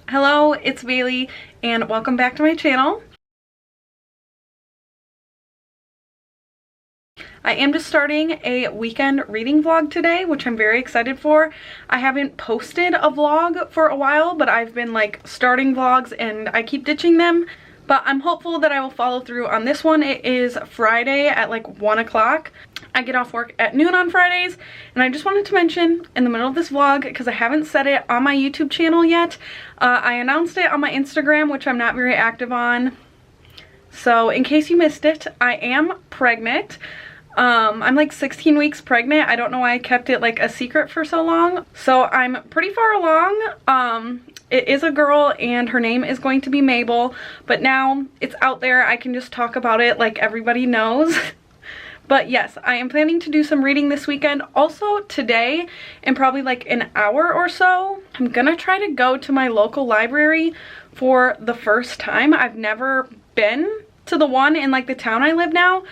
Hello, it's Bailey and welcome back to my channel. I am just starting a weekend reading vlog today, which I'm very excited for. I haven't posted a vlog for a while, but I've been like starting vlogs and I keep ditching them. But I'm hopeful that I will follow through on this one. It is Friday at like 1 o'clock. I get off work at noon on Fridays, and I just wanted to mention in the middle of this vlog, because I haven't said it on my YouTube channel yet, I announced it on my Instagram, which I'm not very active on. So in case you missed it, I am pregnant. I'm like 16 weeks pregnant. I don't know why I kept it like a secret for so long. So I'm pretty far along. It is a girl and her name is going to be Mabel, but now it's out there. I can just talk about it like everybody knows. But yes, I am planning to do some reading this weekend. Also today, in probably like an hour or so, I'm gonna try to go to my local library for the first time. I've never been to the one in like the town I live now.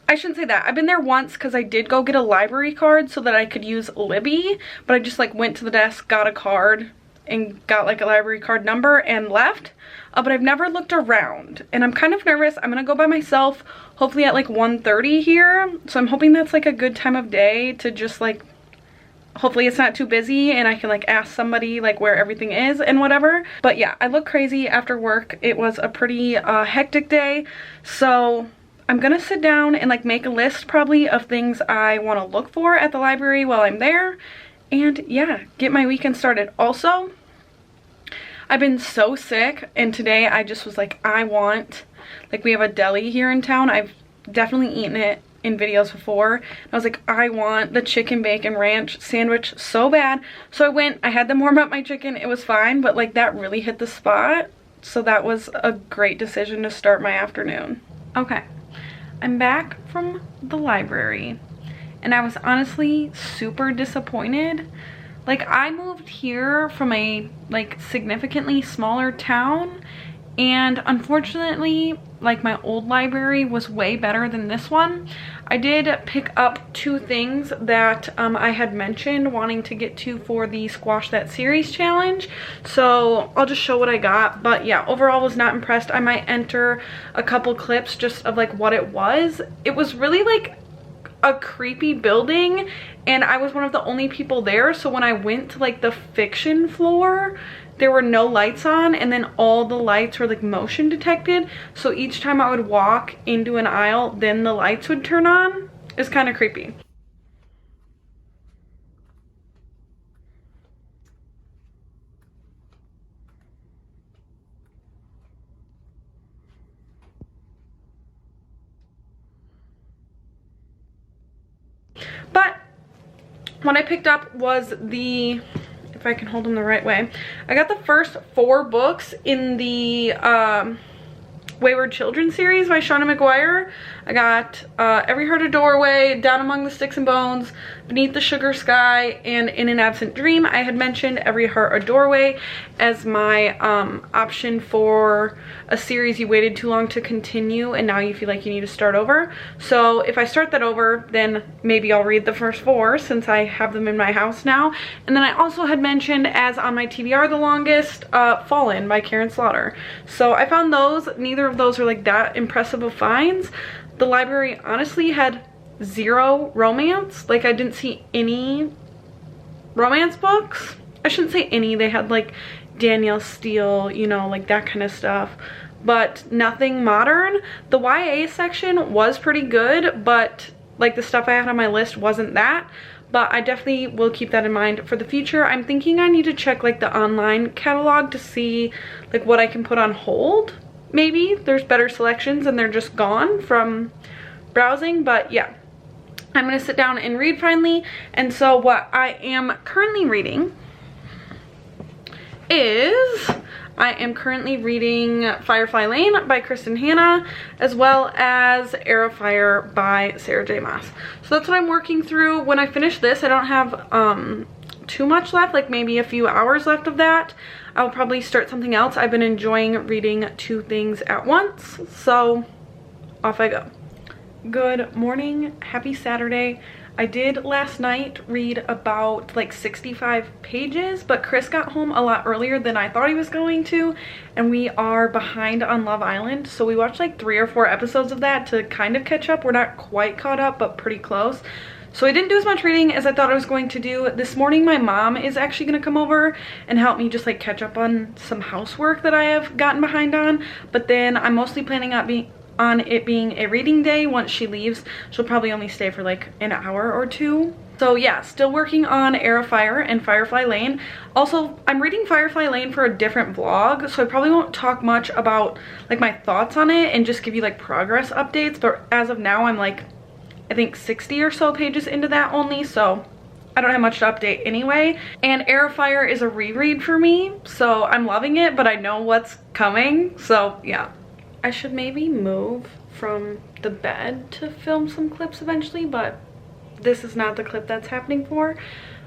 I shouldn't say that. I've been there once because I did go get a library card so that I could use Libby, but I just like went to the desk, got a card, and got like a library card number and left. But I've never looked around and I'm kind of nervous. I'm gonna go by myself, hopefully at like 1:30 here. So I'm hoping that's like a good time of day to just like, hopefully it's not too busy and I can like ask somebody like where everything is and whatever. But yeah, I look crazy after work. It was a pretty hectic day. So I'm gonna sit down and like make a list probably of things I want to look for at the library while I'm there. And yeah, get my weekend started. Also, I've been so sick and today I just was like, I want, like we have a deli here in town. I've definitely eaten it in videos before. I was like, I want the chicken bacon ranch sandwich so bad. So I went, I had them warm up my chicken. It was fine, but like that really hit the spot. So that was a great decision to start my afternoon. Okay, I'm back from the library. And I was honestly super disappointed. Like I moved here from a like significantly smaller town, and unfortunately like my old library was way better than this one. I did pick up two things that I had mentioned wanting to get to for the Squash That Series challenge. So I'll just show what I got. But yeah, overall was not impressed. I might enter a couple clips just of like what it was. It was really like a creepy building and I was one of the only people there, so when I went to like the fiction floor there were no lights on, and then all the lights were like motion detected, so each time I would walk into an aisle then the lights would turn on. It's kind of creepy. But what I picked up was the, if I can hold them the right way, I got the first 4 books in the Wayward Children series by Shauna McGuire. I got Every Heart a Doorway, Down Among the Sticks and Bones, Beneath the Sugar Sky, and In an Absent Dream. I had mentioned Every Heart a Doorway as my option for a series you waited too long to continue and now you feel like you need to start over. So if I start that over, then maybe I'll read the first 4 since I have them in my house now. And then I also had mentioned as on my TBR the longest, Fallen by Karen Slaughter. So I found those. Neither of those are like that impressive of finds. The library honestly had 0 romance. Like I didn't see any romance books. I shouldn't say any. They had like Danielle Steele, you know, like that kind of stuff, but nothing modern. The YA section was pretty good, but like the stuff I had on my list wasn't that. But I definitely will keep that in mind for the future. I'm thinking I need to check like the online catalog to see like what I can put on hold. Maybe there's better selections and they're just gone from browsing. But yeah, I'm gonna sit down and read finally. And so what I am currently reading is, I am currently reading Firefly Lane by Kristin Hannah, as well as Heir of Fire by Sarah J. Maas. So that's what I'm working through. When I finish this, I don't have too much left, like maybe a few hours left of that. I'll probably start something else. I've been enjoying reading 2 things at once, so off I go. Good morning, happy Saturday. I did last night read about like 65 pages, but Chris got home a lot earlier than I thought he was going to, and we are behind on Love Island, so we watched like 3 or 4 episodes of that to kind of catch up. We're not quite caught up, but pretty close. So I didn't do as much reading as I thought I was going to do. This morning my mom is actually going to come over and help me just like catch up on some housework that I have gotten behind on, but then I'm mostly planning on it being a reading day. Once she leaves, she'll probably only stay for like an hour or 2. So yeah, still working on Heir of Fire and Firefly Lane. Also, I'm reading Firefly Lane for a different vlog, so I probably won't talk much about like my thoughts on it and just give you like progress updates, but as of now I'm like I think 60 or so pages into that only, so I don't have much to update anyway. And Heir of Fire is a reread for me, so I'm loving it, but I know what's coming, so yeah. I should maybe move from the bed to film some clips eventually, but this is not the clip that's happening for.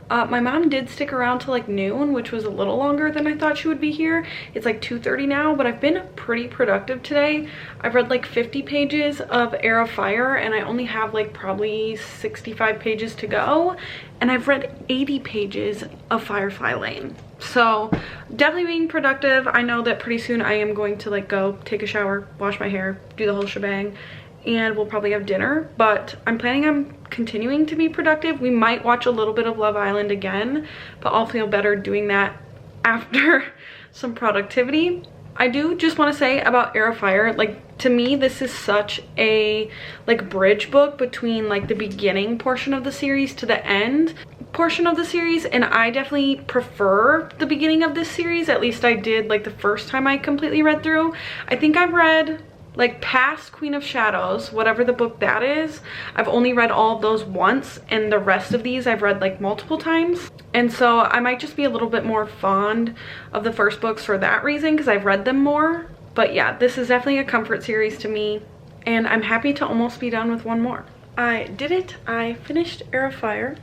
My mom did stick around till like noon, which was a little longer than I thought she would be here. It's like 2:30 now, but I've been pretty productive today. I've read like 50 pages of Heir of Fire, and I only have like probably 65 pages to go. And I've read 80 pages of Firefly Lane. So definitely being productive. I know that pretty soon I am going to like go take a shower, wash my hair, do the whole shebang, and we'll probably have dinner, but I'm planning on continuing to be productive. We might watch a little bit of Love Island again, but I'll feel better doing that after some productivity. I do just want to say about Heir of Fire, like to me this is such a like bridge book between like the beginning portion of the series to the end portion of the series, and I definitely prefer the beginning of this series. At least I did like the first time I completely read through. I think I've read like past Queen of Shadows, whatever the book that is. I've only read all of those once, and the rest of these I've read like multiple times, and so I might just be a little bit more fond of the first books for that reason, because I've read them more. But yeah, this is definitely a comfort series to me, and I'm happy to almost be done with one more. I did it. I finished Heir of Fire,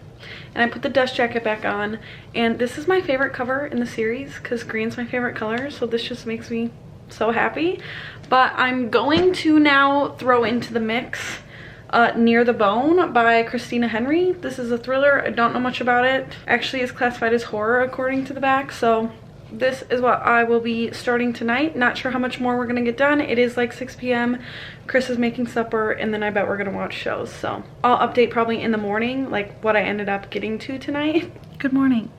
and I put the dust jacket back on, and this is my favorite cover in the series because green's my favorite color, so this just makes me so happy. But I'm going to now throw into the mix Near the Bone by Christina Henry. This is a thriller. I don't know much about it. Actually, it's classified as horror according to the back, so this is what I will be starting tonight. Not sure how much more we're gonna get done. It is like 6 p.m. Chris is making supper, and then I bet we're gonna watch shows, so I'll update probably in the morning like what I ended up getting to tonight. Good morning.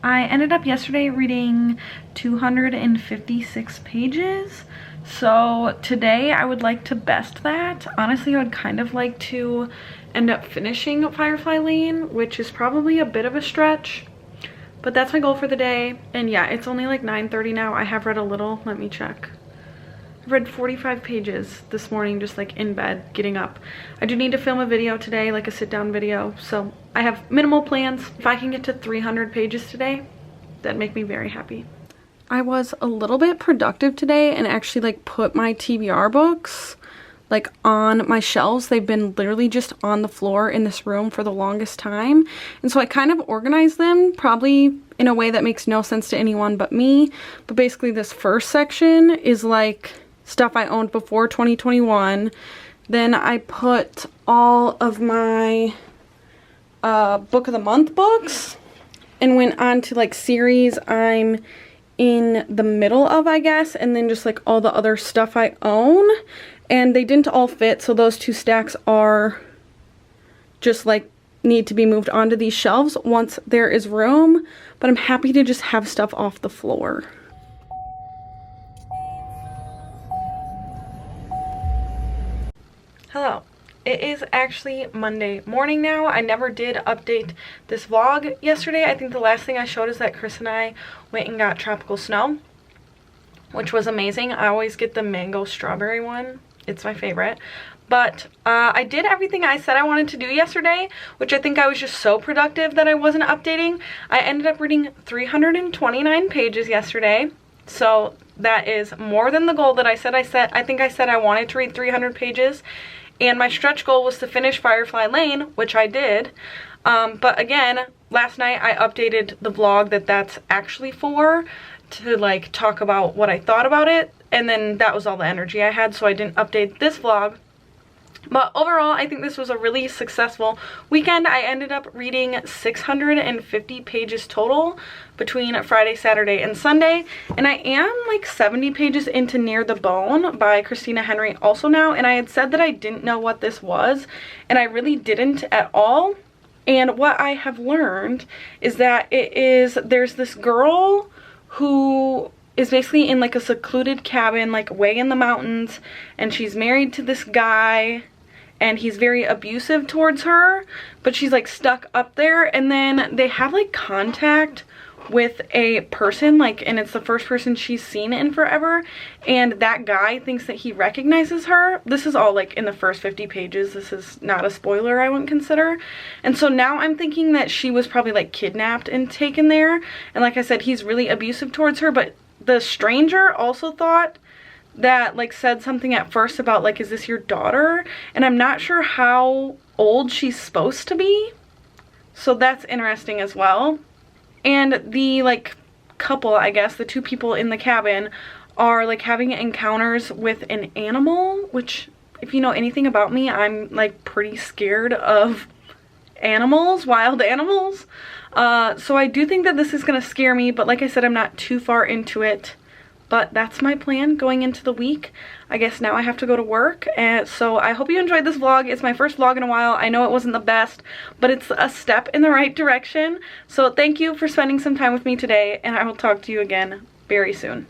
I ended up yesterday reading 256 pages, so today I would like to best that. Honestly, I would kind of like to end up finishing Firefly Lane, which is probably a bit of a stretch, but that's my goal for the day. And yeah, it's only like 9:30 now. I have read a little. Let me check. I've read 45 pages this morning, just like in bed, getting up. I do need to film a video today, like a sit-down video, so I have minimal plans. If I can get to 300 pages today, that'd make me very happy. I was a little bit productive today and actually like put my TBR books like on my shelves. They've been literally just on the floor in this room for the longest time, and so I kind of organized them, probably in a way that makes no sense to anyone but me. But basically this first section is like stuff I owned before 2021. Then I put all of my book of the month books and went on to like series I'm in the middle of, I guess, and then just like all the other stuff I own. And they didn't all fit, so those 2 stacks are just like need to be moved onto these shelves once there is room, but I'm happy to just have stuff off the floor. Hello. It is actually Monday morning now. I never did update this vlog yesterday. I think the last thing I showed is that Chris and I went and got tropical snow, which was amazing. I always get the mango strawberry one. It's my favorite. But I did everything I said I wanted to do yesterday, which I think I was just so productive that I wasn't updating. I ended up reading 329 pages yesterday. So that is more than the goal that I said. I think I said I wanted to read 300 pages. And my stretch goal was to finish Firefly Lane, which I did. But again, last night I updated the vlog that's actually for, to like talk about what I thought about it. And then that was all the energy I had, so I didn't update this vlog. But overall, I think this was a really successful weekend. I ended up reading 650 pages total between Friday, Saturday, and Sunday. And I am like 70 pages into Near the Bone by Christina Henry also now. And I had said that I didn't know what this was, and I really didn't at all. And what I have learned is that there's this girl who is basically in like a secluded cabin, like way in the mountains, and she's married to this guy, and he's very abusive towards her, but she's like stuck up there. And then they have like contact with a person, like, and it's the first person she's seen in forever, and that guy thinks that he recognizes her. This is all like in the first 50 pages. This is not a spoiler, I wouldn't consider. And so now I'm thinking that she was probably like kidnapped and taken there, and like I said, he's really abusive towards her. But the stranger also thought that, like, said something at first about like, is this your daughter? And I'm not sure how old she's supposed to be, so that's interesting as well. And the like couple, I guess, the two people in the cabin are like having encounters with an animal, which, if you know anything about me, I'm like pretty scared of animals, wild animals. So I do think that this is gonna scare me, but like I said, I'm not too far into it. But that's my plan going into the week. I guess now I have to go to work, and so I hope you enjoyed this vlog. It's my first vlog in a while. I know it wasn't the best, but it's a step in the right direction. So thank you for spending some time with me today, and I will talk to you again very soon.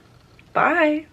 Bye!